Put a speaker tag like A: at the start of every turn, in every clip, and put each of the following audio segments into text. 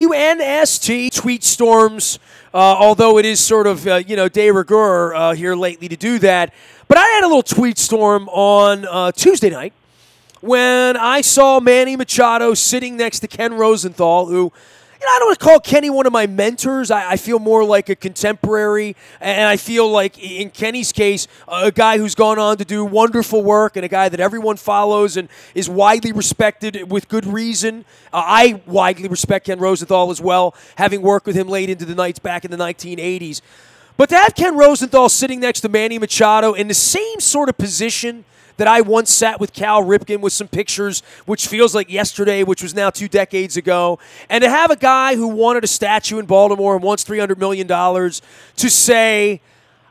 A: WNST tweet storms, although it is sort of, de rigueur here lately to do that. But I had a little tweet storm on Tuesday night when I saw Manny Machado sitting next to Ken Rosenthal, who, I don't want to call Kenny one of my mentors. I feel more like a contemporary, and I feel like, in Kenny's case, a guy who's gone on to do wonderful work and a guy that everyone follows and is widely respected with good reason. I widely respect Ken Rosenthal as well, having worked with him late into the nights back in the 1980s. But to have Ken Rosenthal sitting next to Manny Machado in the same sort of position that I once sat with Cal Ripken with some pictures, which feels like yesterday, which was now 2 decades ago, and to have a guy who wanted a statue in Baltimore and wants $300 million to say,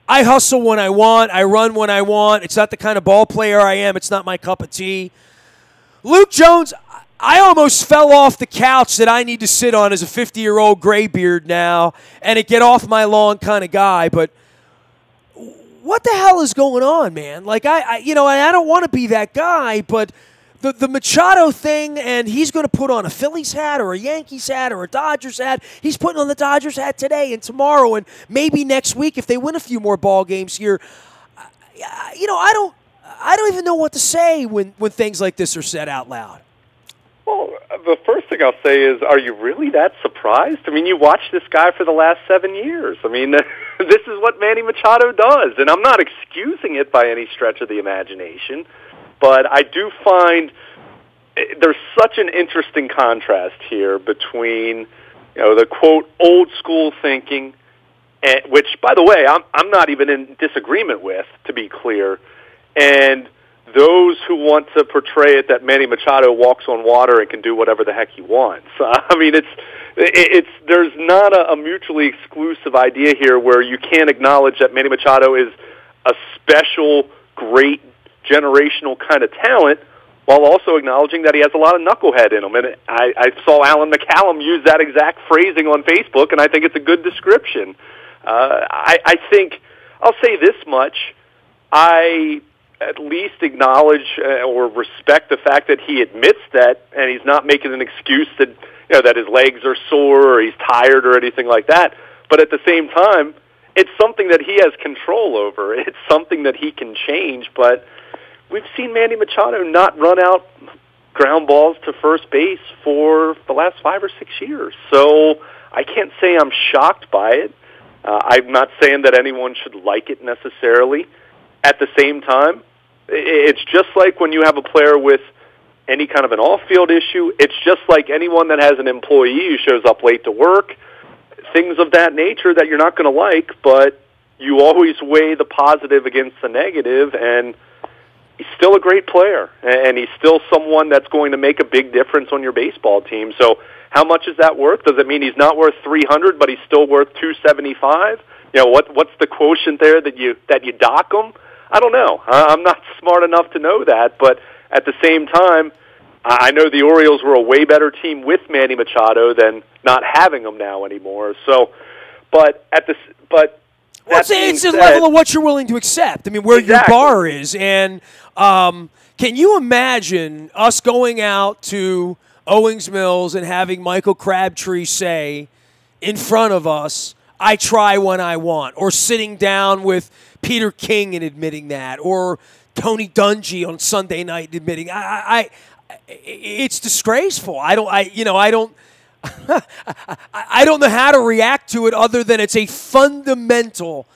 A: I hustle when I want, I run when I want, it's not the kind of ball player I am, it's not my cup of tea. Luke Jones, I almost fell off the couch that I need to sit on as a 50-year-old graybeard now and a get off my lawn kind of guy, but what the hell is going on, man? Like, I don't want to be that guy, but the Machado thing, and he's going to put on a Phillies hat or a Yankees hat or a Dodgers hat. He's putting on the Dodgers hat today and tomorrow and maybe next week if they win a few more ball games here. I don't even know what to say when things like this are said out loud.
B: Well, the first thing I'll say is, are you really that surprised? I mean, you watched this guy for the last 7 years. I mean, this is what Manny Machado does, and I'm not excusing it by any stretch of the imagination, but I do find there's such an interesting contrast here between, the, quote, old-school thinking, which, by the way, I'm not even in disagreement with, to be clear, and those who want to portray it that Manny Machado walks on water and can do whatever the heck he wants. I mean, there's not a mutually exclusive idea here where you can't acknowledge that Manny Machado is a special, great, generational kind of talent while also acknowledging that he has a lot of knucklehead in him. And I saw Alan McCallum use that exact phrasing on Facebook, and I think it's a good description. I think, I'll say this much, I at least acknowledge or respect the fact that he admits that, and he's not making an excuse that that his legs are sore or he's tired or anything like that. But at the same time, it's something that he has control over. It's something that he can change. But we've seen Manny Machado not run out ground balls to first base for the last 5 or 6 years. So I can't say I'm shocked by it. I'm not saying that anyone should like it necessarily. At the same time, it's just like when you have a player with any kind of an off-field issue. It's just like anyone that has an employee who shows up late to work, things of that nature that you're not going to like, but you always weigh the positive against the negative, and he's still a great player, and he's still someone that's going to make a big difference on your baseball team. So how much is that worth? Does it mean he's not worth $300, but he's still worth $275? What's the quotient there that you dock him? I don't know. I'm not smart enough to know that, but at the same time, I know the Orioles were a way better team with Manny Machado than not having him now anymore. So, it's a level of what you're willing to accept. I mean, where exactly. Your bar is, and can you imagine us going out to Owings Mills and having Michael Crabtree say in front of us, I try when I want, or sitting down with Peter King and admitting that, or Tony Dungy on Sunday night admitting, it's disgraceful. I don't know how to react to it other than it's a fundamental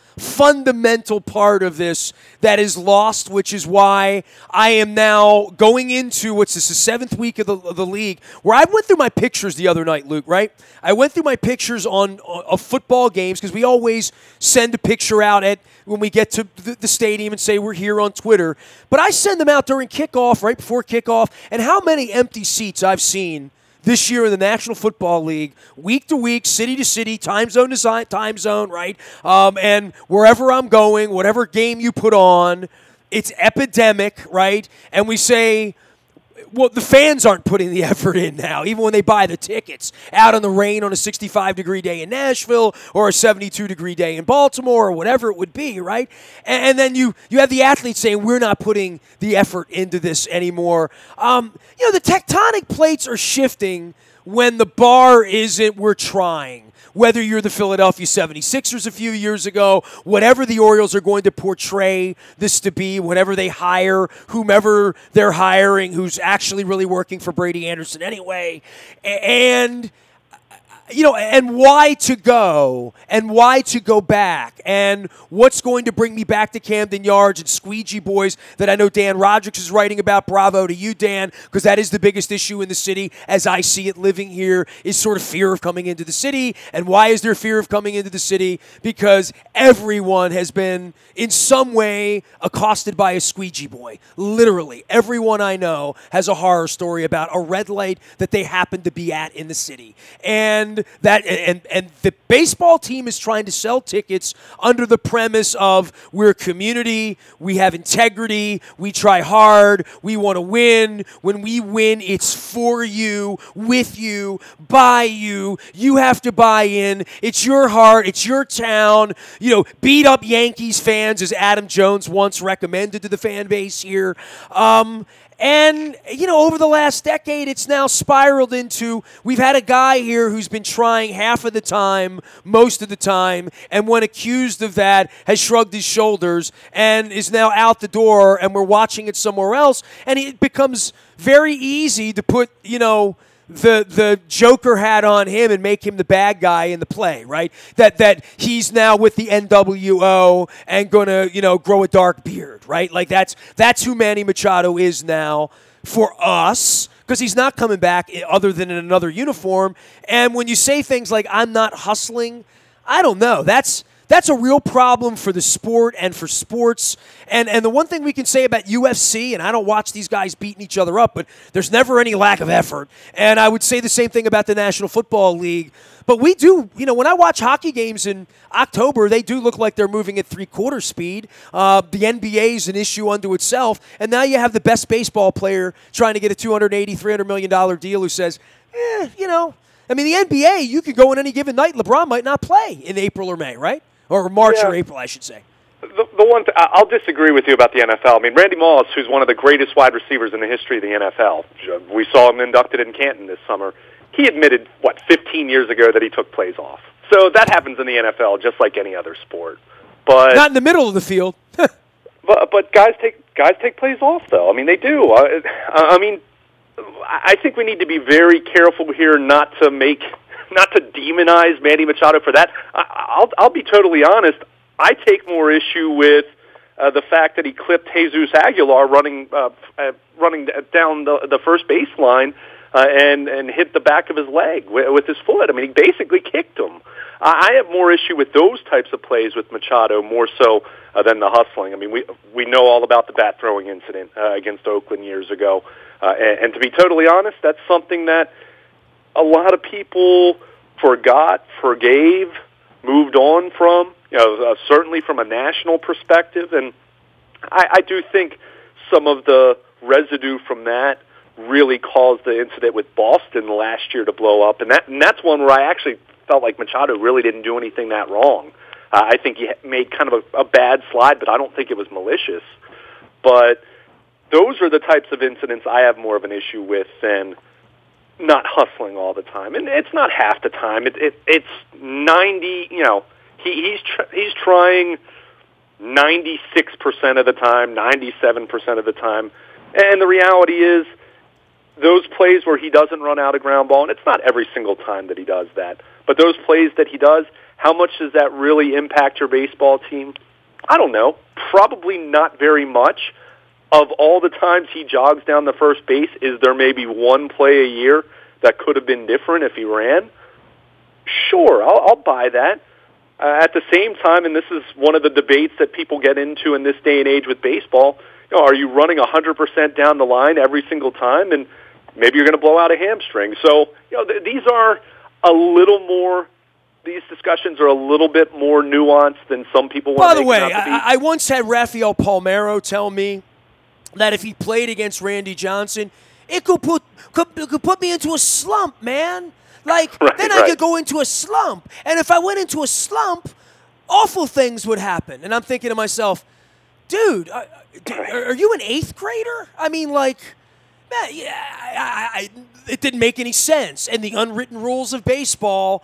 B: part of this that is lost, which is why I am now going into the 7th week of the league, where I went through my pictures the other night, Luke, right? I went through my pictures of football games because we always send a picture out when we get to the stadium and say we're here on Twitter. But I send them out during kickoff, right before kickoff, and how many empty seats I've seen this year in the National Football League, week to week, city to city, time zone to time zone, right? And wherever I'm going, whatever game you put on, it's epidemic, right? And we say, well, the fans aren't putting the effort in now, even when they buy the tickets out in the rain on a 65-degree day in Nashville or a 72-degree day in Baltimore or whatever it would be, right? And then you have the athletes saying, we're not putting the effort into this anymore. The tectonic plates are shifting
A: when the bar isn't we're trying. Whether you're the Philadelphia 76ers a few years ago, whatever the Orioles are going to portray this to be, whenever they hire whomever they're hiring who's actually really working for Brady Anderson anyway, and and why to go back, and what's going to bring me back to Camden Yards and Squeegee Boys that I know Dan Roderick is writing about. Bravo to you, Dan, because that is the biggest issue in the city as I see it living here, is sort of fear of coming into the city. And why is there fear of coming into the city? Because everyone has been in some way accosted by a Squeegee Boy. Literally, everyone I know has a horror story about a red light that they happen to be at in the city. And the baseball team is trying to sell tickets under the premise of we're a community, we have integrity, we try hard, we want to win. When we win, it's for you, with you, by you. You have to buy in. It's your heart. It's your town. Beat up Yankees fans, as Adam Jones once recommended to the fan base here. And, over the last decade, it's now spiraled into, we've had a guy here who's been trying half of the time, most of the time, and when accused of that, has shrugged his shoulders and is now out the door, and we're watching it somewhere else. And it becomes very easy to put, the Joker hat on him and make him the bad guy in the play, right? That he's now with the NWO and gonna, grow a dark beard, right? Like that's who Manny Machado is now for us, because he's not coming back other than in another uniform. And when you say things like "I'm not hustling," I don't know. That's a real problem for the sport and for sports. And the one thing we can say about UFC, and I don't watch these guys beating each other up, but there's never any lack of effort. And I would say the same thing about the National Football League. But we do, when I watch hockey games in October, they do look like they're moving at three-quarter speed. The NBA is an issue unto itself. And now you have the best baseball player trying to get a $280, $300 million deal who says, the NBA, you could go in any given night. LeBron might not play in April or May, right? Or March or April, I should say.
B: The one I'll disagree with you about the NFL. Randy Moss, who's one of the greatest wide receivers in the history of the NFL, we saw him inducted in Canton this summer. He admitted, 15 years ago that he took plays off. So that happens in the NFL just like any other sport. But
A: not in the middle of the field.
B: but guys take plays off, though. They do. I think we need to be very careful here not to demonize Manny Machado for that. I'll be totally honest. I take more issue with the fact that he clipped Jesus Aguilar running down the first baseline and hit the back of his leg with his foot. He basically kicked him. I have more issue with those types of plays with Machado more so than the hustling. We know all about the bat throwing incident against Oakland years ago. And to be totally honest, that's something that a lot of people forgot, forgave, moved on from, certainly from a national perspective. And I do think some of the residue from that really caused the incident with Boston last year to blow up. And that's one where I actually felt like Machado really didn't do anything that wrong. I think he made kind of a bad slide, but I don't think it was malicious. But those are the types of incidents I have more of an issue with than not hustling all the time. And it's not half the time. It's 90, he's trying 96% of the time, 97% of the time. And the reality is those plays where he doesn't run out a ground ball, and it's not every single time that he does that, but those plays that he does, how much does that really impact your baseball team? I don't know. Probably not very much. Of all the times he jogs down the first base, is there maybe one play a year that could have been different if he ran? Sure, I'll buy that. At the same time, and this is one of the debates that people get into in this day and age with baseball, are you running 100% down the line every single time? And maybe you're going to blow out a hamstring. So, these are a little more, these discussions are a little bit more nuanced than some people want to make. By the way,
A: I once had Rafael Palmeiro tell me that if he played against Randy Johnson, it could put me into a slump, man. Then I could go into a slump. And if I went into a slump, awful things would happen. And I'm thinking to myself, dude, are you an 8th grader? It didn't make any sense. And the unwritten rules of baseball,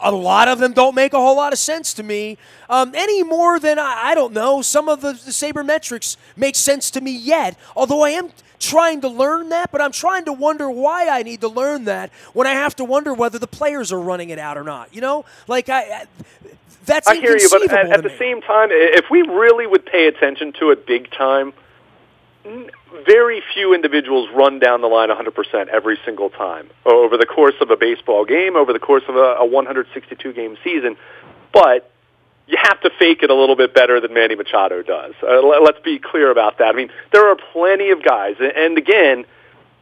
A: a lot of them don't make a whole lot of sense to me, any more than, I don't know, some of the sabermetrics make sense to me yet, although I am trying to learn that, but I'm trying to wonder why I need to learn that when I have to wonder whether the players are running it out or not. You know? Like, that's
B: I hear you, but at the
A: me.
B: same time, if we really would pay attention to it big time, very few individuals run down the line 100% every single time over the course of a baseball game, over the course of a 162-game season. But you have to fake it a little bit better than Manny Machado does. Let's be clear about that. I mean, there are plenty of guys, and again,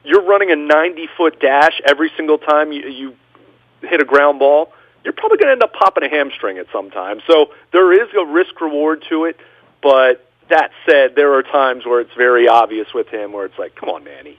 B: you're running a 90-foot dash every single time you hit a ground ball. You're probably going to end up popping a hamstring at some time. So there is a risk reward to it, but that said, there are times where it's very obvious with him where it's like, come on, Manny.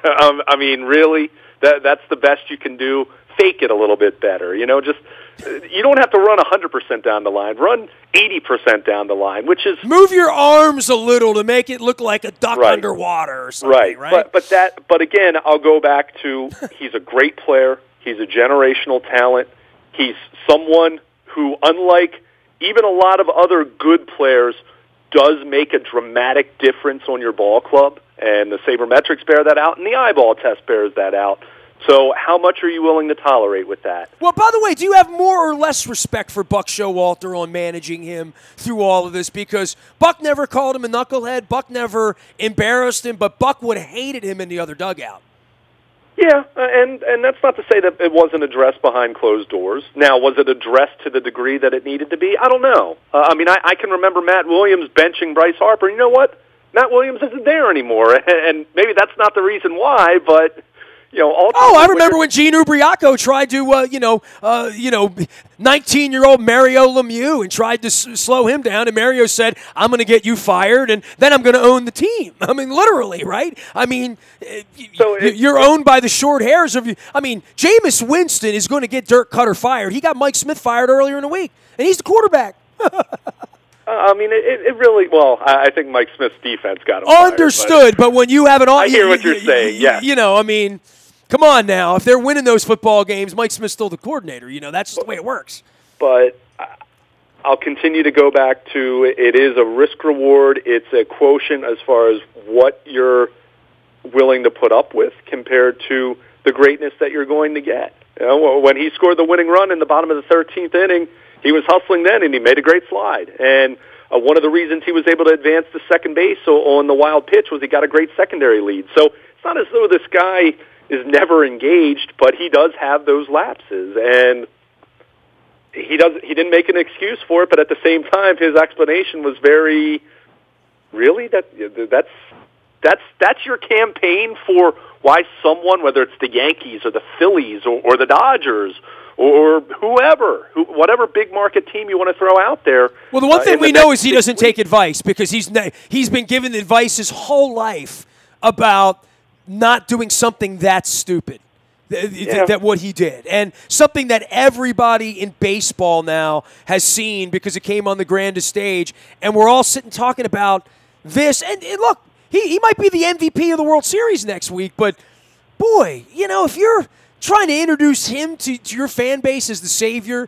B: I mean, really? That's the best you can do? Fake it a little bit better. You know, just you don't have to run 100% down the line. Run 80% down the line, which is...
A: Move your arms a little to make it look like a duck underwater or something, right?
B: But again, I'll go back to he's a great player. He's a generational talent. He's someone who, unlike even a lot of other good players, does make a dramatic difference on your ball club, and the sabermetrics bear that out, and the eyeball test bears that out. So how much are you willing to tolerate with that?
A: Well, by the way, do you have more or less respect for Buck Showalter on managing him through all of this? Because Buck never called him a knucklehead. Buck never embarrassed him, but Buck would have hated him in the other dugout.
B: Yeah, and that's not to say that it wasn't addressed behind closed doors. Now, was it addressed to the degree that it needed to be? I don't know. I mean, I can remember Matt Williams benching Bryce Harper. You know what? Matt Williams isn't there anymore, and maybe that's not the reason why, but... You know,
A: I remember when Gene Ubriaco tried to, 19-year-old Mario Lemieux and tried to slow him down, and Mario said, I'm going to get you fired, and then I'm going to own the team. I mean, literally, right? I mean, you're owned by the short hairs of you. I mean, Jameis Winston is going to get Dirk Cutter fired. He got Mike Smith fired earlier in the week, and he's the quarterback.
B: I mean, it really, well, I think Mike Smith's defense got him
A: Understood,
B: fired,
A: but when you have an...
B: I hear what you're saying, yeah.
A: You know, I mean... Come on now. If they're winning those football games, Mike Smith's still the coordinator. You know, that's just the way it works.
B: But I'll continue to go back to it is a risk reward. It's a quotient as far as what you're willing to put up with compared to the greatness that you're going to get. You know, when he scored the winning run in the bottom of the 13th inning, he was hustling then, and he made a great slide. And one of the reasons he was able to advance to second base on the wild pitch was he got a great secondary lead. So it's not as though this guy is never engaged, but he does have those lapses, and he didn't make an excuse for it, but at the same time, his explanation was very, really? That's your campaign for why someone, whether it's the Yankees or the Phillies or the Dodgers or whatever big market team you want to throw out there.
A: Well, the one thing we know is he doesn't take advice, because he's been given advice his whole life about not doing something that stupid, that what he did. And something that everybody in baseball now has seen because it came on the grandest stage, and we're all sitting talking about this. And look, he might be the MVP of the World Series next week, but, boy, you know, if you're trying to introduce him to your fan base as the savior,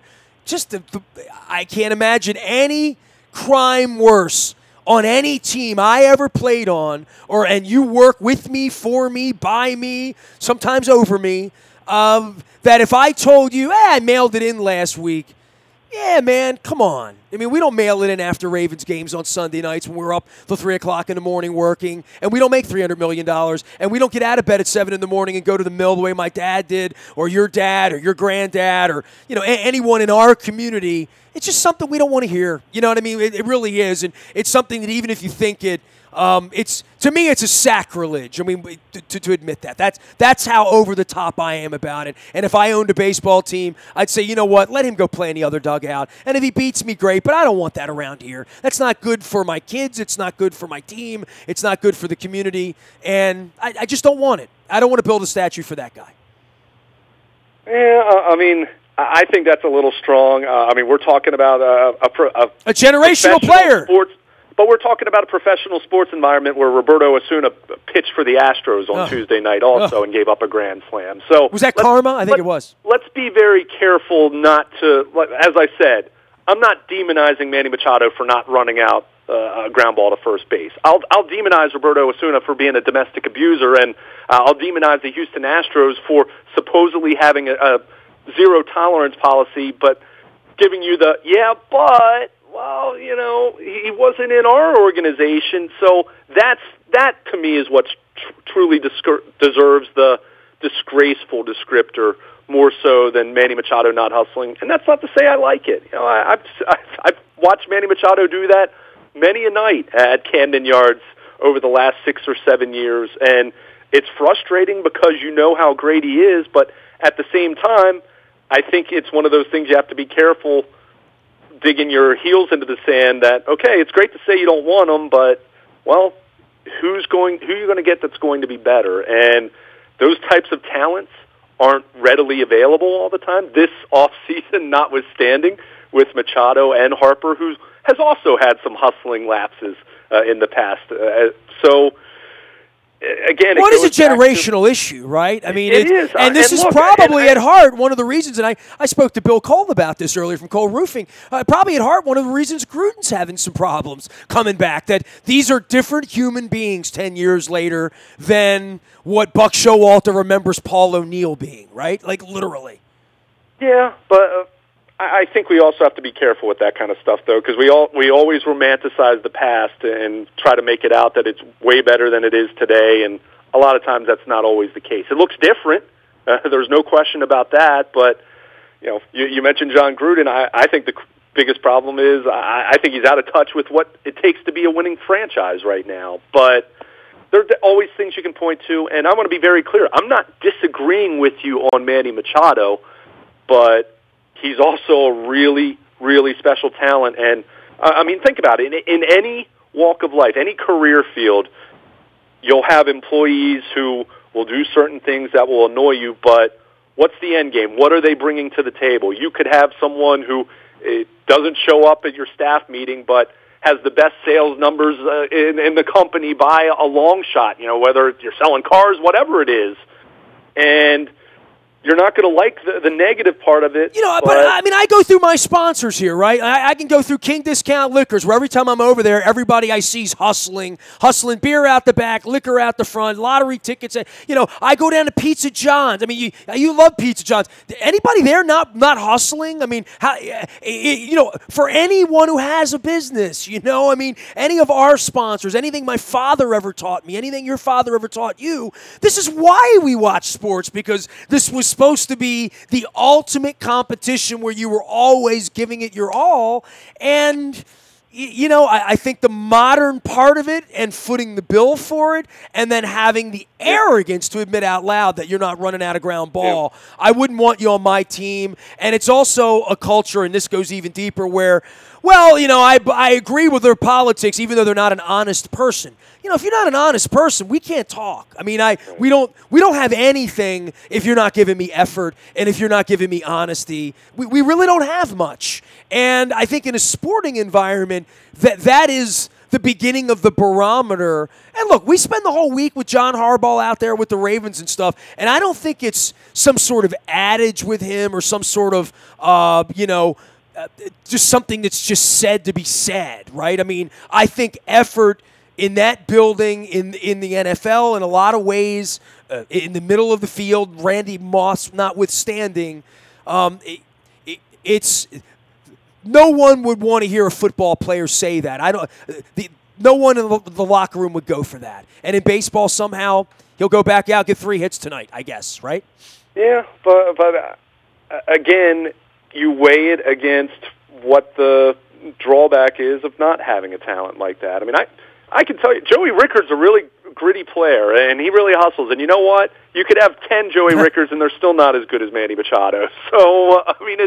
A: I can't imagine any crime worse on any team I ever played on, and you work with me, for me, by me, sometimes over me, that if I told you, I mailed it in last week, yeah, man, come on. I mean, we don't mail it in after Ravens games on Sunday nights when we're up till 3 o'clock in the morning working, and we don't make $300 million, and we don't get out of bed at 7 in the morning and go to the mill the way my dad did, or your dad, or your granddad, or, you know, anyone in our community. It's just something we don't want to hear. You know what I mean? It really is, and it's something that even if you think it, to me, it's a sacrilege. I mean, to admit that. That's how over the top I am about it. And if I owned a baseball team, I'd say, you know what, let him go play in the other dugout. And if he beats me, great, but I don't want that around here. That's not good for my kids. It's not good for my team. It's not good for the community. And I just don't want it. I don't want to build a statue for that guy.
B: Yeah, I mean, I think that's a little strong. I mean, we're talking about a
A: generational player.
B: but we're talking about a professional sports environment where Roberto Osuna pitched for the Astros on Tuesday night also and gave up a grand slam. So
A: was that karma? I think it was.
B: Let's be very careful not to, as I said, I'm not demonizing Manny Machado for not running out a ground ball to first base. I'll demonize Roberto Osuna for being a domestic abuser, and I'll demonize the Houston Astros for supposedly having a zero-tolerance policy, but giving you the, well, you know, he wasn't in our organization, so that to me is what truly deserves the disgraceful descriptor more so than Manny Machado not hustling. And that's not to say I like it. You know, I've watched Manny Machado do that many a night at Camden Yards over the last 6 or 7 years, and it's frustrating because you know how great he is, but at the same time, I think it's one of those things you have to be careful digging your heels into the sand that, okay, it's great to say you don't want him, but, well, who are you going to get that's going to be better? And those types of talents aren't readily available all the time. This offseason notwithstanding, with Machado and Harper, who has also had some hustling lapses in the past. So, again,
A: what is a generational issue, right? I mean,
B: it is.
A: And this is probably at heart one of the reasons, and I spoke to Bill Cole about this earlier from Cole Roofing, probably at heart one of the reasons Gruden's having some problems coming back, that these are different human beings 10 years later than what Buck Showalter remembers Paul O'Neill being, right? Like, literally.
B: Yeah, but I think we also have to be careful with that kind of stuff, though, because we always romanticize the past and try to make it out that it's way better than it is today, and a lot of times that's not always the case. It looks different. There's no question about that, but you mentioned Jon Gruden. I think the biggest problem is I think he's out of touch with what it takes to be a winning franchise right now, but there are always things you can point to, and I want to be very clear. I'm not disagreeing with you on Manny Machado, but he's also a really, really special talent. And, I mean, think about it. In any walk of life, any career field, you'll have employees who will do certain things that will annoy you, but what's the end game? What are they bringing to the table? You could have someone who doesn't show up at your staff meeting but has the best sales numbers in the company by a long shot, whether you're selling cars, whatever it is. And you're not going to like the negative part of it.
A: But I mean, I go through my sponsors here, right? I can go through King Discount Liquors, where every time I'm over there, everybody I see is hustling beer out the back, liquor out the front, lottery tickets. I go down to Pizza John's. I mean, you love Pizza John's. Anybody there not hustling? I mean, for anyone who has a business, I mean, any of our sponsors, anything my father ever taught me, anything your father ever taught you, this is why we watch sports, because this was supposed to be the ultimate competition where you were always giving it your all. And, I think the modern part of it and footing the bill for it and then having the arrogance to admit out loud that you're not running out of ground ball, I wouldn't want you on my team. And it's also a culture, and this goes even deeper, where, I agree with their politics even though they're not an honest person. If you're not an honest person, we can't talk. I mean, we don't have anything if you're not giving me effort and if you're not giving me honesty. We really don't have much. And I think in a sporting environment, that is the beginning of the barometer. And look, we spend the whole week with John Harbaugh out there with the Ravens and stuff, and I don't think it's some sort of adage with him or some sort of, just something that's just said to be said, right? I mean, I think effort in that building, in the NFL, in a lot of ways, in the middle of the field, Randy Moss notwithstanding, it's no one would want to hear a football player say that. No one in the locker room would go for that. And in baseball, somehow he'll go back out, get 3 hits tonight, I guess, right? Yeah,
B: but again, you weigh it against what the drawback is of not having a talent like that. I mean, I can tell you, Joey Ricker's a really gritty player, and he really hustles. And you know what? You could have 10 Joey Rickers, and they're still not as good as Manny Machado. So, I mean,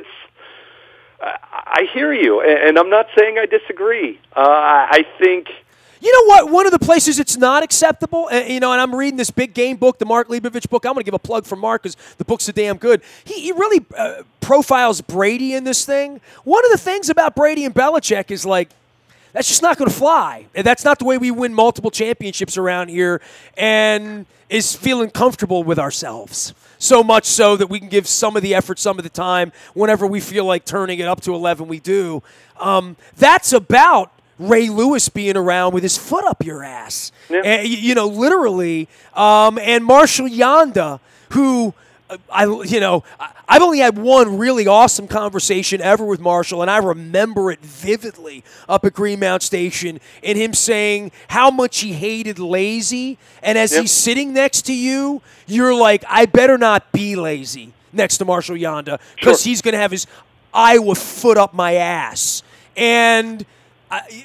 B: I hear you, and I'm not saying I disagree. I think...
A: You know what? One of the places it's not acceptable, and I'm reading this big game book, the Mark Leibovich book. I'm going to give a plug for Mark because the book's so damn good. He really profiles Brady in this thing. One of the things about Brady and Belichick is, like, That's just not going to fly. And that's not the way we win multiple championships around here and is feeling comfortable with ourselves. So much so that we can give some of the effort, some of the time, whenever we feel like turning it up to 11, we do. That's about Ray Lewis being around with his foot up your ass. Yeah. And, literally. And Marshall Yanda, who... I've only had one really awesome conversation ever with Marshall, and I remember it vividly up at Greenmount Station, and him saying how much he hated lazy, and as he's sitting next to you, you're like, I better not be lazy next to Marshall Yanda, because he's going to have his Iowa foot up my ass. And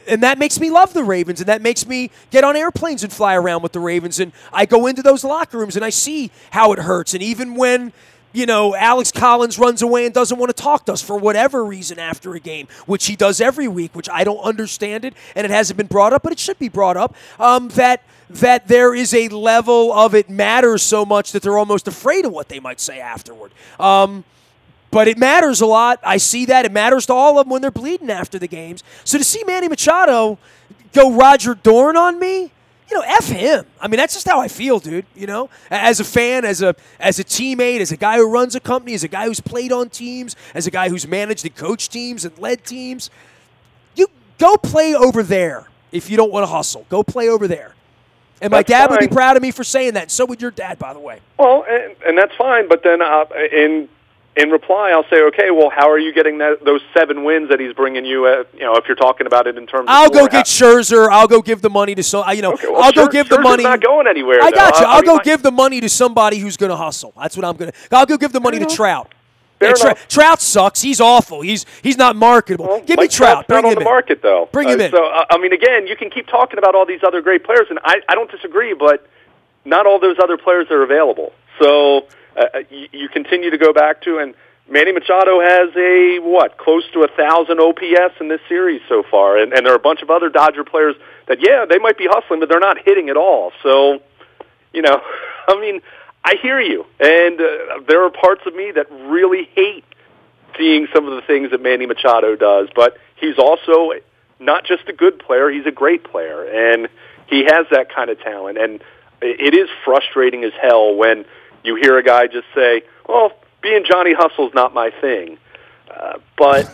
A: that makes me love the Ravens, and that makes me get on airplanes and fly around with the Ravens. And I go into those locker rooms, and I see how it hurts. And even when, Alex Collins runs away and doesn't want to talk to us for whatever reason after a game, which he does every week, which I don't understand it, and it hasn't been brought up, but it should be brought up, that there is a level of it matters so much that they're almost afraid of what they might say afterward. But it matters a lot. I see that. It matters to all of them when they're bleeding after the games. So to see Manny Machado go Roger Dorn on me, F him. I mean, that's just how I feel, dude, As a fan, as a teammate, as a guy who runs a company, as a guy who's played on teams, as a guy who's managed and coached teams and led teams, you go play over there if you don't want to hustle. Go play over there. And my dad would be proud of me for saying that. And so would your dad, by the way.
B: Well, and that's fine. But then in reply, I'll say, okay, well, how are you getting those 7 wins that he's bringing you? If you're talking about it in terms of
A: I'll go get Scherzer. I'll go give the money to I'll go give the money.
B: Scherzer's not going anywhere.
A: I got you. I'll go give the money to somebody who's going to hustle. That's what I'm going to. I'll go give the money to Trout. Trout sucks. He's awful. He's not marketable.
B: Well,
A: give me Trout.
B: Bring him in. The market though.
A: Bring him in.
B: So again, you can keep talking about all these other great players, and I don't disagree, but not all those other players are available. So you continue to go back to and. Manny Machado has close to 1,000 OPS in this series so far, and there are a bunch of other Dodger players that, they might be hustling, but they're not hitting at all. So, I hear you, and there are parts of me that really hate seeing some of the things that Manny Machado does, but he's also not just a good player, he's a great player, and he has that kind of talent, and it is frustrating as hell when you hear a guy just say, well, being Johnny Hustle's not my thing, but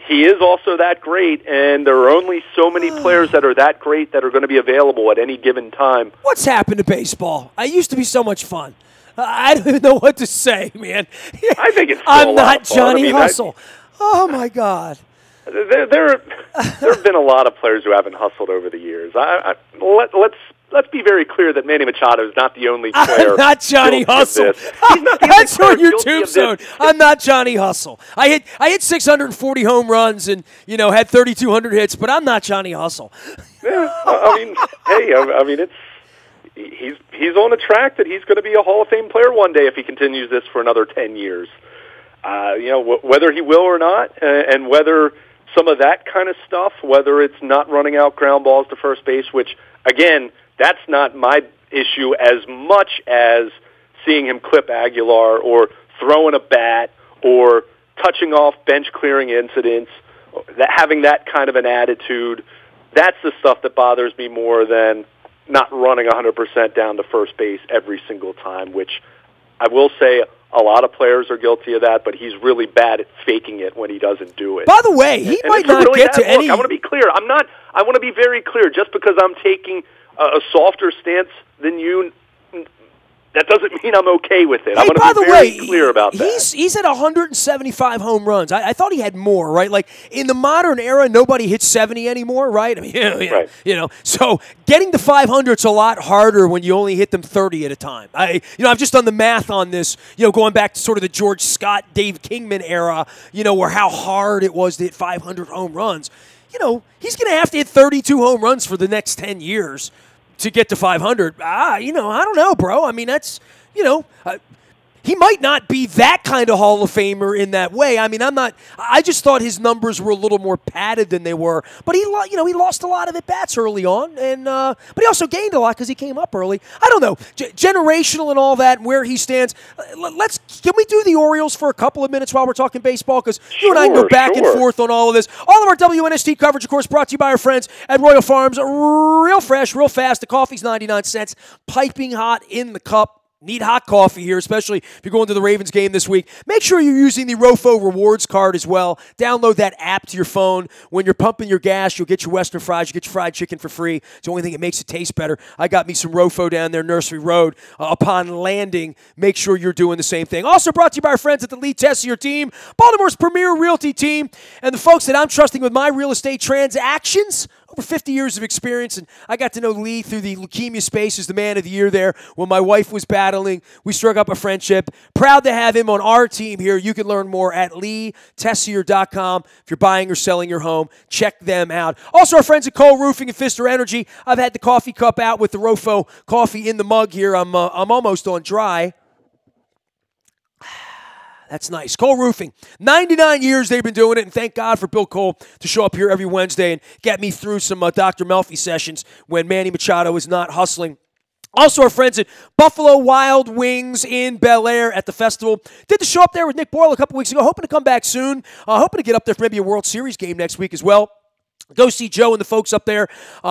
B: he is also that great, and there are only so many players that are that great that are going to be available at any given time.
A: What's happened to baseball? I used to be so much fun. I don't even know what to say, man.
B: I think it's still
A: I'm not Johnny Hustle. Oh, my God.
B: There have been a lot of players who haven't hustled over the years. Let's be very clear that Manny Machado is not the only player.
A: I'm not Johnny Hustle. That's on your tombstone. I'm not Johnny Hustle. I hit 640 home runs and had 3,200 hits, but I'm not Johnny Hustle.
B: Yeah, he's on a track that he's going to be a Hall of Fame player one day if he continues this for another 10 years. Whether he will or not, and whether some of that kind of stuff, whether it's not running out ground balls to first base, which, again, that's not my issue as much as seeing him clip Aguilar or throwing a bat or touching off bench-clearing incidents, having that kind of an attitude. That's the stuff that bothers me more than not running 100% down to first base every single time, which I will say a lot of players are guilty of that, but he's really bad at faking it when he doesn't do it.
A: By the way, he might not get to any...
B: I want to be clear. I want to be very clear. Just because I'm taking a softer stance than you, that doesn't mean I'm okay with it. I want to be very clear about that.
A: He's at 175 home runs. I thought he had more, right? Like, in the modern era, nobody hits 70 anymore, right? I mean,
B: right.
A: So getting to 500 is a lot harder when you only hit them 30 at a time. I've just done the math on this, going back to sort of the George Scott, Dave Kingman era, where how hard it was to hit 500 home runs. He's going to have to hit 32 home runs for the next 10 years to get to 500. I don't know, bro. I mean, that's, he might not be that kind of Hall of Famer in that way. I mean, I just thought his numbers were a little more padded than they were. But he lost a lot of at-bats early on, but he also gained a lot because he came up early. I don't know, generational and all that, and where he stands. Can we do the Orioles for a couple of minutes while we're talking baseball? Because you and I can go back and forth on all of this. All of our WNST coverage, of course, brought to you by our friends at Royal Farms. Real fresh, real fast. The coffee's 99 cents, piping hot in the cup. Need hot coffee here, especially if you're going to the Ravens game this week. Make sure you're using the Rofo Rewards card as well. Download that app to your phone. When you're pumping your gas, you'll get your Western fries. You get your fried chicken for free. It's the only thing that makes it taste better. I got me some Rofo down there, Nursery Road. Upon landing, make sure you're doing the same thing. Also brought to you by our friends at the Lee Tessier team, Baltimore's premier realty team, and the folks that I'm trusting with my real estate transactions. Over 50 years of experience, and I got to know Lee through the leukemia space as the man of the year there when my wife was battling. We struck up a friendship. Proud to have him on our team here. You can learn more at leetessier.com. If you're buying or selling your home, check them out. Also, our friends at Cole Roofing and Pfister Energy. I've had the coffee cup out with the Rofo coffee in the mug here. I'm almost on dry. That's nice. Cole Roofing. 99 years they've been doing it, and thank God for Bill Cole to show up here every Wednesday and get me through some Dr. Melfi sessions when Manny Machado is not hustling. Also, our friends at Buffalo Wild Wings in Bel Air at the festival. Did the show up there with Nick Boyle a couple weeks ago. Hoping to come back soon. Hoping to get up there for maybe a World Series game next week as well. Go see Joe and the folks up there.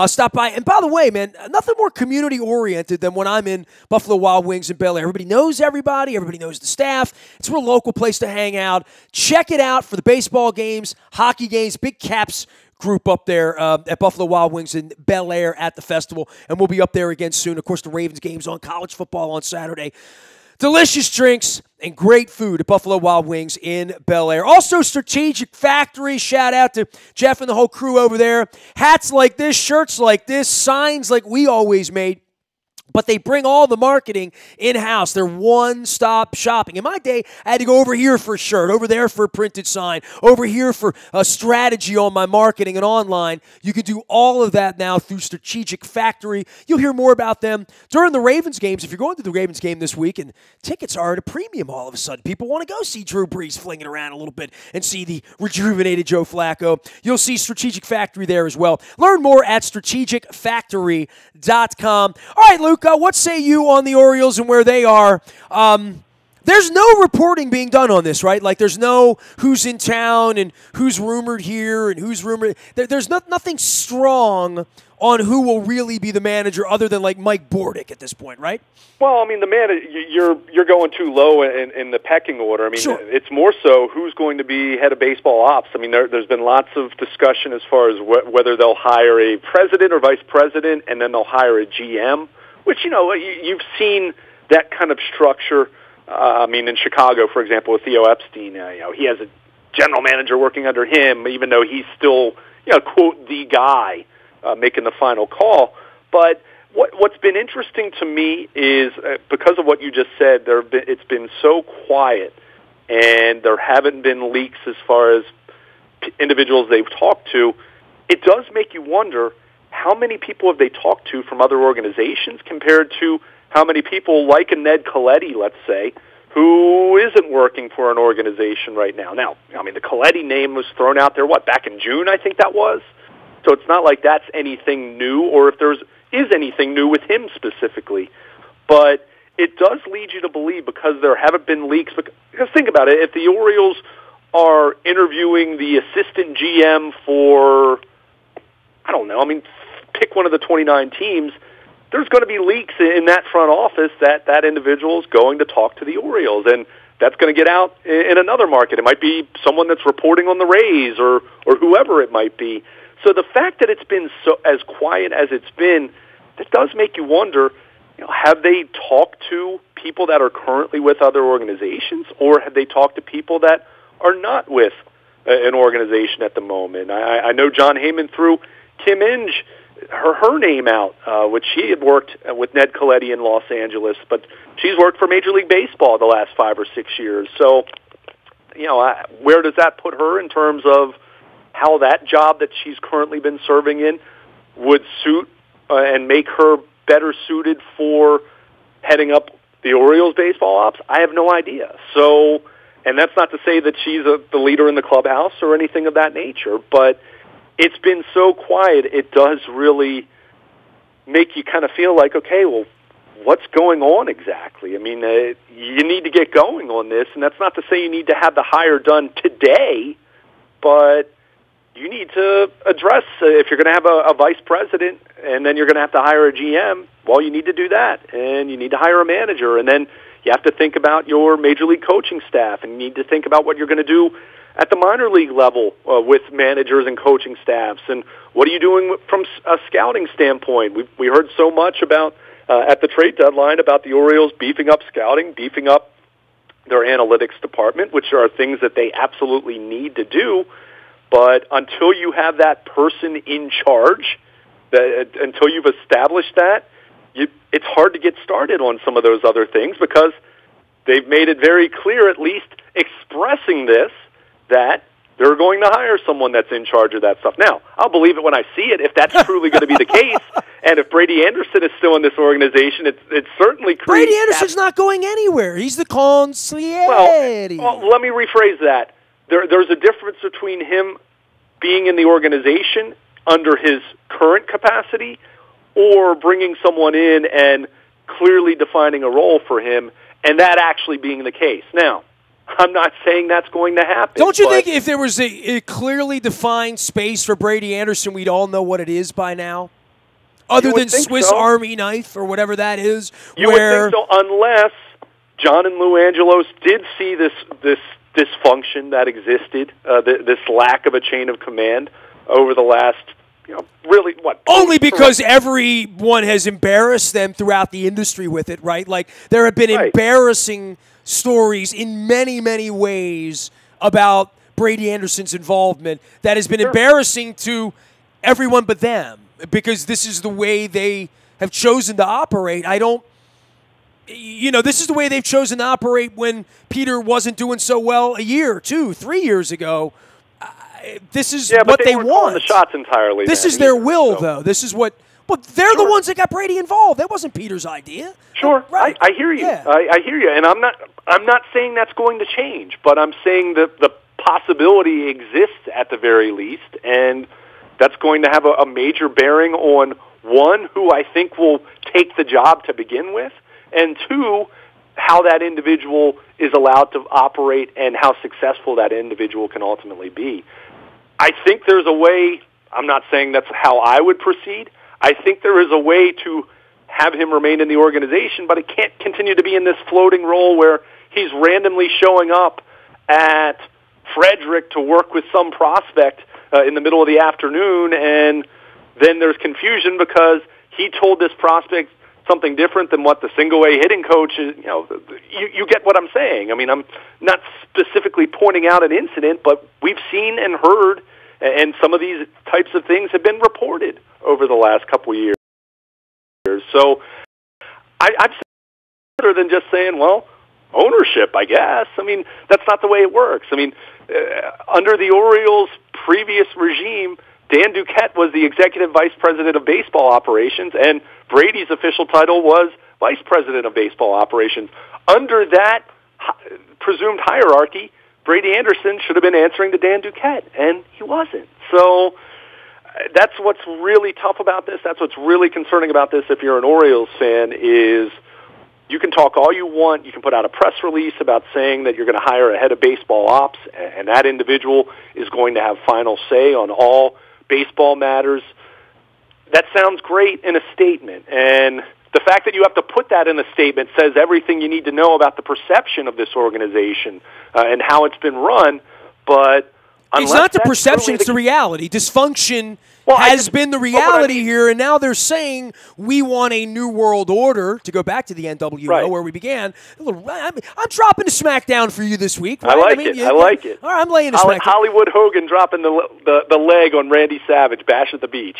A: Stop by. And by the way, man, nothing more community-oriented than when I'm in Buffalo Wild Wings in Bel Air. Everybody knows everybody. Everybody knows the staff. It's a real local place to hang out. Check it out for the baseball games, hockey games, big Caps group up there at Buffalo Wild Wings in Bel Air at the festival. And we'll be up there again soon. Of course, the Ravens games on, college football on Saturday. Delicious drinks and great food at Buffalo Wild Wings in Bel Air. Also, Strategic Factory. Shout out to Jeff and the whole crew over there. Hats like this, shirts like this, signs like we always made. But they bring all the marketing in-house. They're one-stop shopping. In my day, I had to go over here for a shirt, over there for a printed sign, over here for a strategy on my marketing and online. You can do all of that now through Strategic Factory. You'll hear more about them during the Ravens games. If you're going to the Ravens game this week and tickets are at a premium all of a sudden, people want to go see Drew Brees flinging around a little bit and see the rejuvenated Joe Flacco. You'll see Strategic Factory there as well. Learn more at strategicfactory.com. All right, Luke. What say you on the Orioles and where they are? There's no reporting being done on this, right? Like there's no who's in town and who's rumored here and who's rumored. There's nothing strong on who will really be the manager other than like Mike Bordick at this point, right?
B: Well, I mean, the manager, you're going too low in the pecking order. I mean, sure. It's more so who's going to be head of baseball ops. I mean, there's been lots of discussion as far as whether they'll hire a president or vice president and then they'll hire a GM. Which, you've seen that kind of structure. I mean, in Chicago, for example, with Theo Epstein, he has a general manager working under him, even though he's still, quote, the guy making the final call. But what's been interesting to me is because of what you just said, it's been so quiet, and there haven't been leaks as far as individuals they've talked to. It does make you wonder, how many people have they talked to from other organizations compared to how many people like a Ned Colletti, let's say, who isn't working for an organization right now? Now, I mean, the Colletti name was thrown out there, back in June, I think that was? So it's not like that's anything new, or if is anything new with him specifically. But it does lead you to believe, because there haven't been leaks, because think about it, if the Orioles are interviewing the assistant GM for, I don't know, I mean, pick one of the 29 teams, there's going to be leaks in that front office that individual is going to talk to the Orioles, and that's going to get out in another market. It might be someone that's reporting on the Rays or whoever it might be. So the fact that it's been so as quiet as it's been, that does make you wonder, have they talked to people that are currently with other organizations, or have they talked to people that are not with an organization at the moment? I know John Heyman threw Kim Inge, her name out, which she had worked with Ned Colletti in Los Angeles, but she's worked for Major League Baseball the last 5 or 6 years. So, where does that put her in terms of how that job that she's currently been serving in would suit and make her better suited for heading up the Orioles baseball ops, I have no idea. So, and that's not to say that she's the leader in the clubhouse or anything of that nature, but it's been so quiet, it does really make you kind of feel like, okay, well, what's going on exactly? I mean, you need to get going on this, and that's not to say you need to have the hire done today, but you need to address, if you're going to have a vice president and then you're going to have to hire a GM, well, you need to do that, and you need to hire a manager, and then you have to think about your major league coaching staff, and you need to think about what you're going to do at the minor league level with managers and coaching staffs, and what are you doing from a scouting standpoint? We heard so much about, at the trade deadline, about the Orioles beefing up scouting, beefing up their analytics department, which are things that they absolutely need to do. But until you have that person in charge, until you've established that, it's hard to get started on some of those other things, because they've made it very clear, at least expressing this, that they're going to hire someone that's in charge of that stuff. Now, I'll believe it when I see it, if that's truly going to be the case. And if Brady Anderson is still in this organization, it certainly creates...
A: Brady Anderson's not going anywhere. He's the consigliere.
B: Well, let me rephrase that. There's a difference between him being in the organization under his current capacity or bringing someone in and clearly defining a role for him, and that actually being the case. Now, I'm not saying that's going to happen.
A: Don't you think if there was a clearly defined space for Brady Anderson, we'd all know what it is by now? Other than Swiss Army knife or whatever that is.
B: You would think so, unless Jon and Lou Angelos did see this dysfunction that existed, this lack of a chain of command over the last, really, what?
A: Only because everyone has embarrassed them throughout the industry with it, right? Like, there have been embarrassing stories in many, many ways about Brady Anderson's involvement that has been embarrassing to everyone but them, because this is the way they have chosen to operate. This is the way they've chosen to operate when Peter wasn't doing so well a year, 2, 3 years ago. This is what they want.
B: The shots entirely.
A: This is their will, though. This is what. But they're the ones that got Brady involved. That wasn't Peter's idea.
B: Sure,
A: right.
B: I hear you.
A: Yeah.
B: I hear you, and I'm not saying that's going to change, but I'm saying that the possibility exists at the very least, and that's going to have a major bearing on, one, who I think will take the job to begin with, and two, how that individual is allowed to operate and how successful that individual can ultimately be. I think there's a way. I'm not saying that's how I would proceed. I think there is a way to have him remain in the organization, but it can't continue to be in this floating role where he's randomly showing up at Frederick to work with some prospect in the middle of the afternoon, and then there's confusion because he told this prospect something different than what the single-A hitting coach is. You get what I'm saying. I mean, I'm not specifically pointing out an incident, but we've seen and heard, and some of these types of things have been reported over the last couple of years. So I'd say better than just saying, well, ownership, I guess. I mean, that's not the way it works. I mean, under the Orioles' previous regime, Dan Duquette was the executive vice president of baseball operations, and Brady's official title was vice president of baseball operations. Under that presumed hierarchy, Brady Anderson should have been answering to Dan Duquette, and he wasn't. So that's what's really tough about this. That's what's really concerning about this if you're an Orioles fan is you can talk all you want. You can put out a press release about saying that you're going to hire a head of baseball ops, and that individual is going to have final say on all baseball matters. That sounds great in a statement, and the fact that you have to put that in a statement says everything you need to know about the perception of this organization and how it's been run, but
A: it's not the perception, it's the reality. Dysfunction has been the reality here, and now they're saying we want a new world order, to go back to the NWO where we began. I'm dropping a smackdown for you this week. Right?
B: I like it.
A: All right, I'm laying a smackdown.
B: Hollywood Hogan dropping the leg on Randy Savage, Bash at the Beach.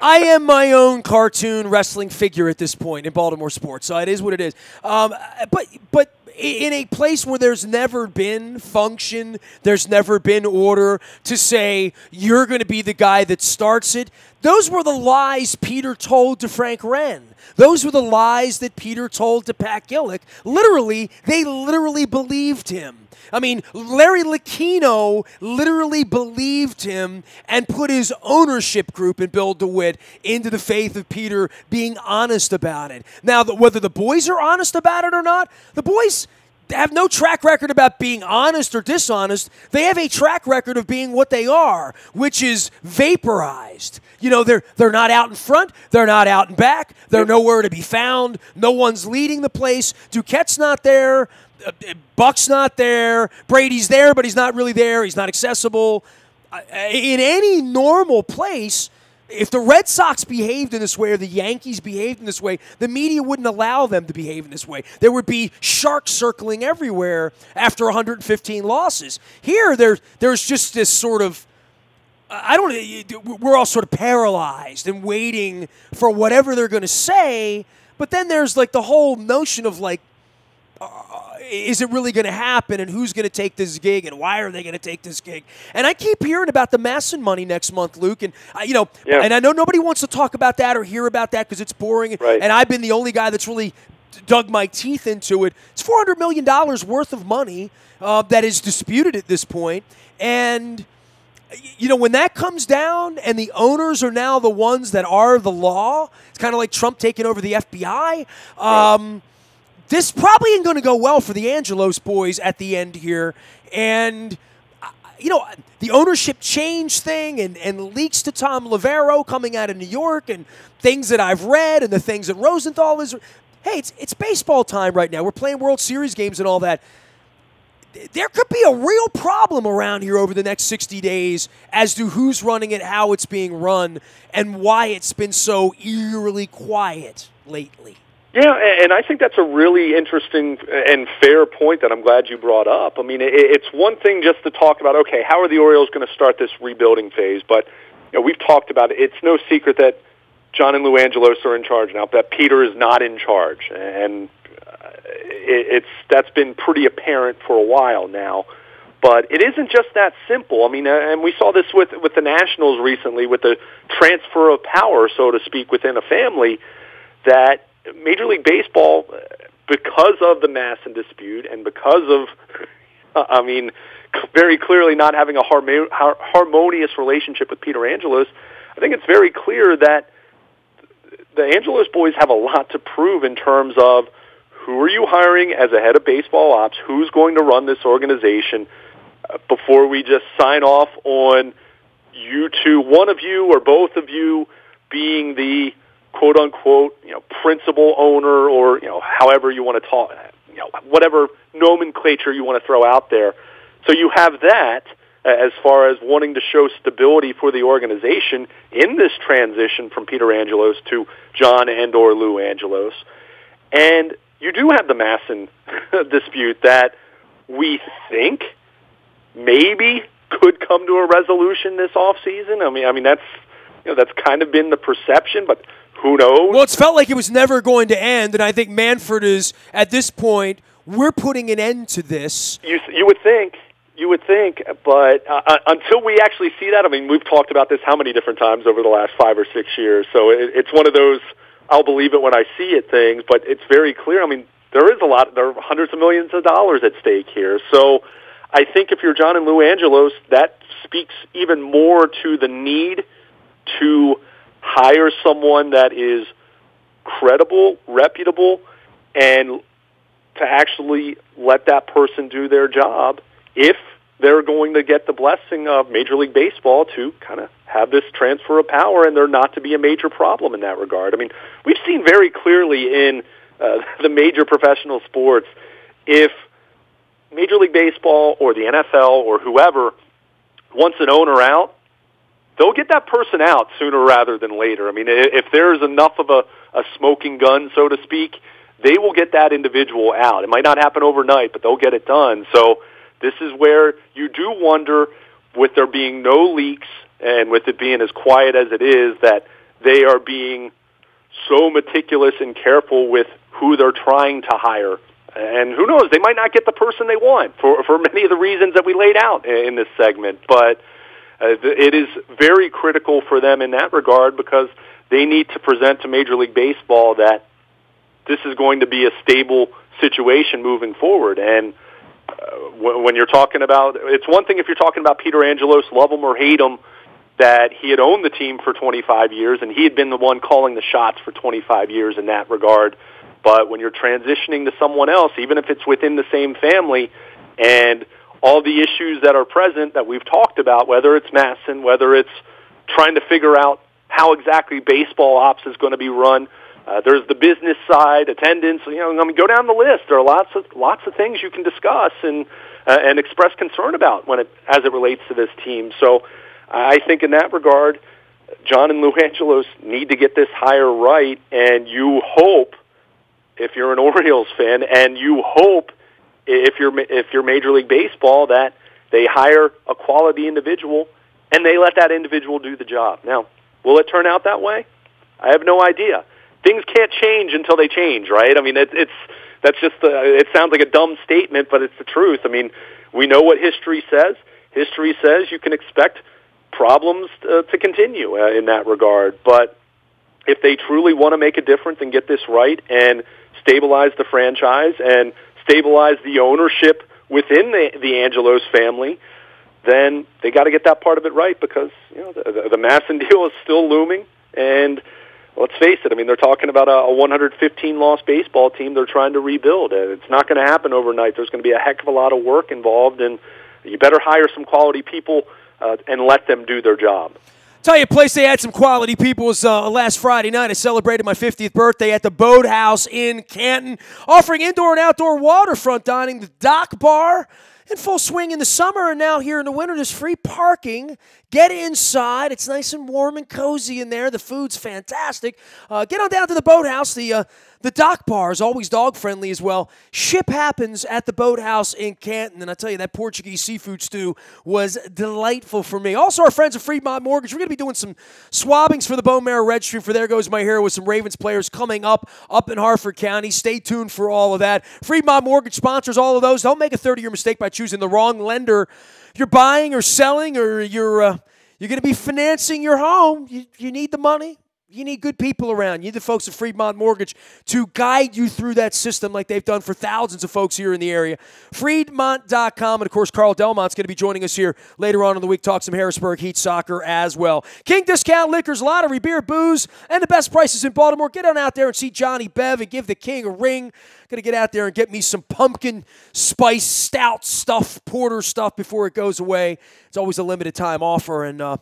A: I am my own cartoon wrestling figure at this point in Baltimore sports, so it is what it is. But in a place where there's never been function, there's never been order, to say you're going to be the guy that starts it, those were the lies Peter told to Frank Wren. Those were the lies that Peter told to Pat Gillick. Literally, they literally believed him. I mean, Larry Lucchino literally believed him and put his ownership group and Bill DeWitt into the faith of Peter being honest about it. Now, whether the boys are honest about it or not, the boys have no track record about being honest or dishonest. They have a track record of being what they are, which is vaporized. You know, they're not out in front. They're not out in back. They're nowhere to be found. No one's leading the place. Duquette's not there. Buck's not there. Brady's there, but he's not really there. He's not accessible. In any normal place, if the Red Sox behaved in this way or the Yankees behaved in this way, the media wouldn't allow them to behave in this way. There would be sharks circling everywhere after 115 losses. Here, there's just this sort of, we're all sort of paralyzed and waiting for whatever they're going to say, but then there's like the whole notion of like, is it really going to happen, and who's going to take this gig, and why are they going to take this gig? And I keep hearing about the Masson money next month, Luke, and and I know nobody wants to talk about that or hear about that because it's boring,
B: right.
A: And I've been the only guy that's really dug my teeth into it. It's $400 million worth of money that is disputed at this point, and when that comes down and the owners are now the ones that are the law, it's kind of like Trump taking over the FBI. Right. This probably ain't going to go well for the Angelos boys at the end here. And, the ownership change thing and leaks to Tom Lavero coming out of New York and things that I've read and the things that Rosenthal is. Hey, it's baseball time right now. We're playing World Series games and all that. There could be a real problem around here over the next 60 days as to who's running it, how it's being run, and why it's been so eerily quiet lately.
B: Yeah, and I think that's a really interesting and fair point that I'm glad you brought up. I mean, it's one thing just to talk about, okay, how are the Orioles going to start this rebuilding phase? But we've talked about it. It's no secret that John and Lou Angelos are in charge now, that Peter is not in charge. And that's been pretty apparent for a while now. But it isn't just that simple. I mean, and we saw this with the Nationals recently, with the transfer of power, so to speak, within a family, that Major League Baseball, because of the Masson dispute and because of, very clearly not having a harmonious relationship with Peter Angelos, I think it's very clear that the Angelos boys have a lot to prove in terms of who are you hiring as a head of baseball ops, who's going to run this organization, before we just sign off on you two, one of you or both of you being the quote-unquote, principal owner, or, however you want to talk, whatever nomenclature you want to throw out there. So you have that as far as wanting to show stability for the organization in this transition from Peter Angelos to John and or Lou Angelos. And you do have the Masson dispute that we think maybe could come to a resolution this offseason. I mean that's kind of been the perception, but who knows?
A: Well, it's felt like it was never going to end, and I think Manfred is, at this point, we're putting an end to this.
B: You would think, but until we actually see that, I mean, we've talked about this how many different times over the last 5 or 6 years, so it's one of those I'll believe it when I see it things, but it's very clear. I mean, there are hundreds of millions of dollars at stake here, so I think if you're John and Lou Angelos, that speaks even more to the need to hire someone that is credible, reputable, and to actually let that person do their job if they're going to get the blessing of Major League Baseball to kind of have this transfer of power and there not to be a major problem in that regard. I mean, we've seen very clearly in the major professional sports, if Major League Baseball or the NFL or whoever wants an owner out, they'll get that person out sooner rather than later. I mean, if there's enough of a smoking gun, so to speak, they will get that individual out. It might not happen overnight, but they'll get it done. So this is where you do wonder, with there being no leaks and with it being as quiet as it is, that they are being so meticulous and careful with who they're trying to hire. And who knows, they might not get the person they want for many of the reasons that we laid out in this segment. But It is very critical for them in that regard because they need to present to Major League Baseball that this is going to be a stable situation moving forward. And when you're talking about, it's one thing if you're talking about Peter Angelos, love him or hate him, that he had owned the team for 25 years and he had been the one calling the shots for 25 years in that regard. But when you're transitioning to someone else, even if it's within the same family, and all the issues that are present that we've talked about, whether it's Masson, whether it's trying to figure out how exactly baseball ops is going to be run, there's the business side, attendance. Go down the list. There are lots of things you can discuss and express concern about as it relates to this team. So I think in that regard, Jon and Lou Angelos need to get this hire right, and you hope, if you're an Orioles fan, and you hope if you're Major League Baseball, that they hire a quality individual and they let that individual do the job. Now, will it turn out that way? I have no idea. Things can't change until they change, right? I mean, it sounds like a dumb statement, but it's the truth. I mean, we know what history says. History says you can expect problems to continue in that regard. But if they truly want to make a difference and get this right and stabilize the franchise and stabilize the ownership within the Angelos family, then they got to get that part of it right because the Masson deal is still looming. And let's face it, I mean, they're talking about a 115-loss baseball team they're trying to rebuild. It's not going to happen overnight. There's going to be a heck of a lot of work involved, and you better hire some quality people and let them do their job.
A: Tell you a place they had some quality people was last Friday night. I celebrated my 50th birthday at the Boathouse in Canton, offering indoor and outdoor waterfront dining. The Dock Bar in full swing in the summer, and now here in the winter, there's free parking. Get inside. It's nice and warm and cozy in there. The food's fantastic. Get on down to the Boathouse. The Dock Bar is always dog-friendly as well. Ship happens at the Boathouse in Canton, and I tell you, that Portuguese seafood stew was delightful for me. Also, our friends at Fremont Mortgage, we're going to be doing some swabbings for the Bone Marrow Registry for There Goes My Hair with some Ravens players coming up in Harford County. Stay tuned for all of that. Fremont Mortgage sponsors all of those. Don't make a 30-year mistake by choosing the wrong lender. You're buying or selling, or you're going to be financing your home. You need the money. You need good people around. You need the folks at Fremont Mortgage to guide you through that system like they've done for thousands of folks here in the area. Fremont.com. And, of course, Carl Delmont's going to be joining us here later on in the week. Talk some Harrisburg Heat soccer as well. King Discount Liquors, lottery, beer, booze, and the best prices in Baltimore. Get on out there and see Johnny Bev and give the King a ring. Going to get out there and get me some pumpkin spice stout stuff, porter stuff before it goes away. It's always a limited time offer, and I'm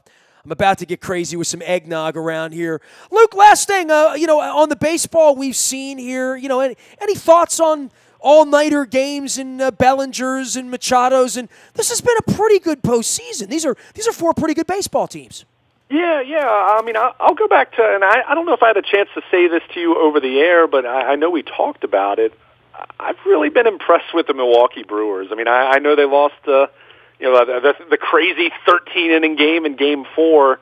A: about to get crazy with some eggnog around here. Luke, last thing, on the baseball we've seen here, any thoughts on all-nighter games and Bellingers and Machados? And this has been a pretty good postseason. These are four pretty good baseball teams.
B: Yeah. I mean, I'll go back to, and I don't know if I had a chance to say this to you over the air, but I know we talked about it. I've really been impressed with the Milwaukee Brewers. I mean, I know they lost the crazy 13-inning game in Game 4,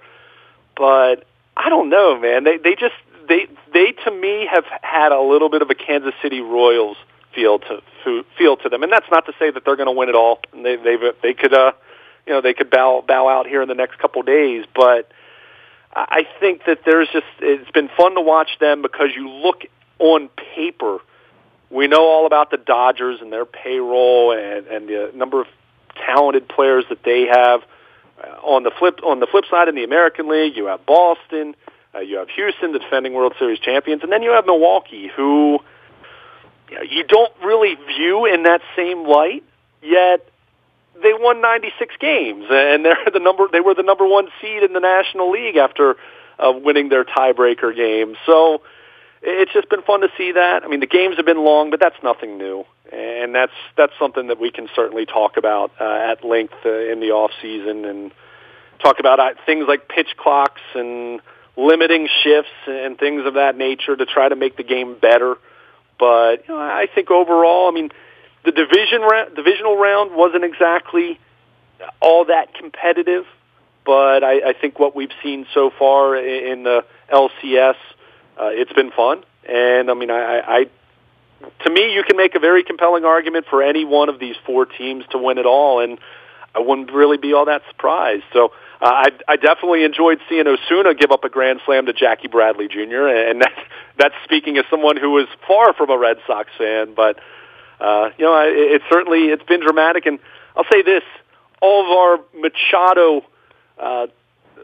B: but I don't know, man. They to me have had a little bit of a Kansas City Royals feel to them, and that's not to say that they're going to win it all. They could bow out here in the next couple days, but I think that it's been fun to watch them because you look on paper. We know all about the Dodgers and their payroll and the number of talented players that they have. On the flip side, in the American League, you have Boston, you have Houston, the defending World Series champions, and then you have Milwaukee, who you don't really view in that same light. Yet they won 96 games, and they were the number one seed in the National League after winning their tiebreaker game. So it's just been fun to see that. I mean, the games have been long, but that's nothing new. And that's something that we can certainly talk about at length in the off season, and talk about things like pitch clocks and limiting shifts and things of that nature to try to make the game better. But I think overall, I mean, the divisional round wasn't exactly all that competitive, but I think what we've seen so far in the LCS, it's been fun. And I mean, to me, you can make a very compelling argument for any one of these four teams to win it all. And I wouldn't really be all that surprised. So I definitely enjoyed seeing Osuna give up a grand slam to Jackie Bradley Jr., and that's speaking as someone who is far from a Red Sox fan. But it's been dramatic, and I'll say this: all of our Machado,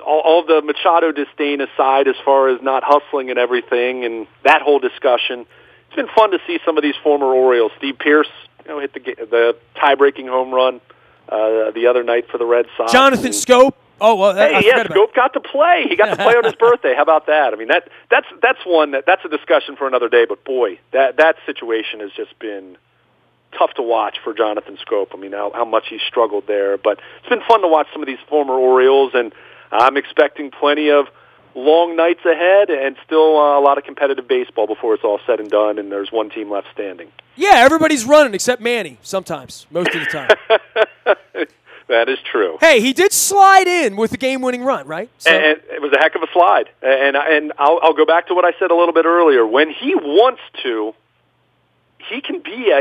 B: all of the Machado disdain aside, as far as not hustling and everything, and that whole discussion, it's been fun to see some of these former Orioles. Steve Pearce, hit the tie-breaking home run the other night for the Red Sox.
A: Jonathan Scope. Oh well,
B: Scope got to play. He got to play on his birthday. How about that? I mean, that's a discussion for another day. But boy, that situation has just been tough to watch for Jonathan Scope. I mean, how much he struggled there. But it's been fun to watch some of these former Orioles, and I'm expecting plenty of long nights ahead and still a lot of competitive baseball before it's all said and done and there's one team left standing.
A: Yeah, everybody's running except Manny sometimes, most of the time.
B: That is true.
A: Hey, he did slide in with the game-winning run, right? So.
B: And it was a heck of a slide. And I'll go back to what I said a little bit earlier. When he wants to, he can be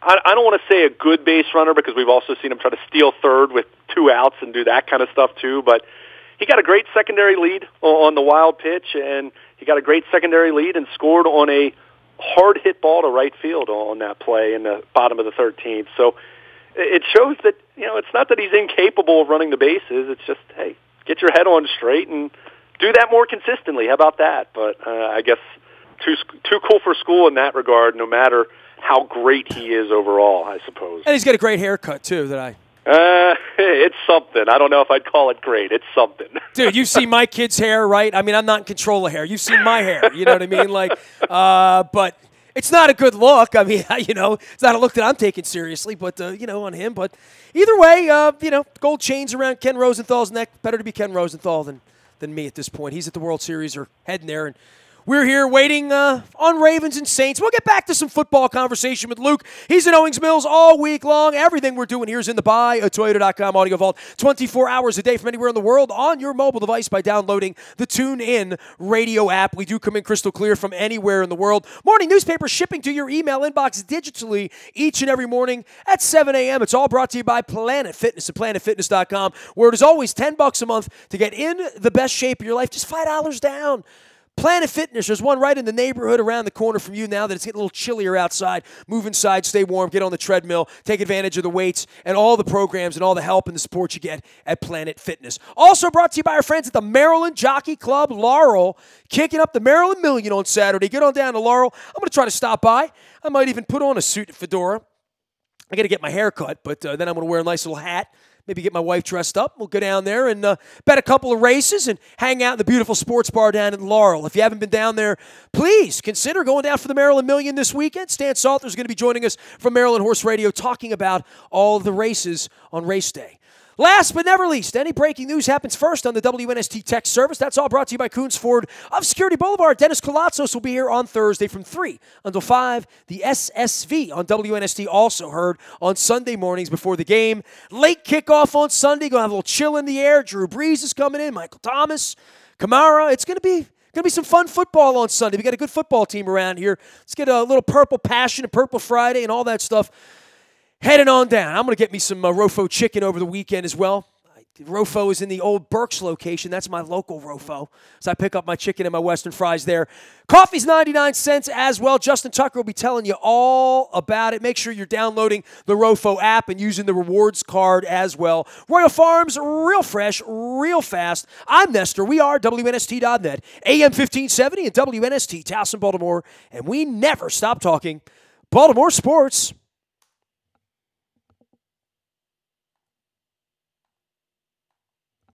B: I don't want to say a good base runner because we've also seen him try to steal third with 2 outs and do that kind of stuff too. But he got a great secondary lead on the wild pitch, and he got a great secondary lead and scored on a hard hit ball to right field on that play in the bottom of the 13th. So it shows that, it's not that he's incapable of running the bases. It's just, hey, get your head on straight and do that more consistently. How about that? But I guess too cool for school in that regard, no matter how great he is overall, I suppose.
A: And he's got a great haircut, too,
B: it's something. I don't know if I'd call it great. It's something.
A: Dude, you've seen my kid's hair, right? I mean, I'm not in control of hair. You've seen my hair. You know what I mean? But it's not a good look. I mean, it's not a look that I'm taking seriously, but, on him. But either way, gold chains around Ken Rosenthal's neck. Better to be Ken Rosenthal than me at this point. He's at the World Series or heading there, and we're here waiting on Ravens and Saints. We'll get back to some football conversation with Luke. He's in Owings Mills all week long. Everything we're doing here is in the buyatoyota.com audio vault 24 hours a day from anywhere in the world on your mobile device by downloading the TuneIn radio app. We do come in crystal clear from anywhere in the world. Morning newspaper shipping to your email inbox digitally each and every morning at 7 a.m. It's all brought to you by Planet Fitness at planetfitness.com, where it is always $10 a month to get in the best shape of your life. Just $5 down. Planet Fitness, there's one right in the neighborhood around the corner from you now that it's getting a little chillier outside. Move inside, stay warm, get on the treadmill, take advantage of the weights and all the programs and all the help and the support you get at Planet Fitness. Also brought to you by our friends at the Maryland Jockey Club, Laurel, kicking up the Maryland Million on Saturday. Get on down to Laurel. I'm going to try to stop by. I might even put on a suit and fedora. I got to get my hair cut, but then I'm going to wear a nice little hat. Maybe get my wife dressed up. We'll go down there and bet a couple of races and hang out in the beautiful sports bar down in Laurel. If you haven't been down there, please consider going down for the Maryland Million this weekend. Stan Salter is going to be joining us from Maryland Horse Radio talking about all of the races on race day. Last but never least, any breaking news happens first on the WNST text service. That's all brought to you by Coons Ford of Security Boulevard. Dennis Colatzos will be here on Thursday from 3 until 5. The SSV on WNST also heard on Sunday mornings before the game. Late kickoff on Sunday. Going to have a little chill in the air. Drew Brees is coming in. Michael Thomas. Kamara. It's going to be some fun football on Sunday. We got a good football team around here. Let's get a little Purple Passion and Purple Friday and all that stuff. Heading on down. I'm going to get me some Rofo chicken over the weekend as well. Rofo is in the old Berks location. That's my local Rofo. So I pick up my chicken and my Western fries there. Coffee's 99 cents as well. Justin Tucker will be telling you all about it. Make sure you're downloading the Rofo app and using the rewards card as well. Royal Farms, real fresh, real fast. I'm Nestor. We are WNST.net, AM 1570 and WNST, Towson, Baltimore. And we never stop talking Baltimore sports.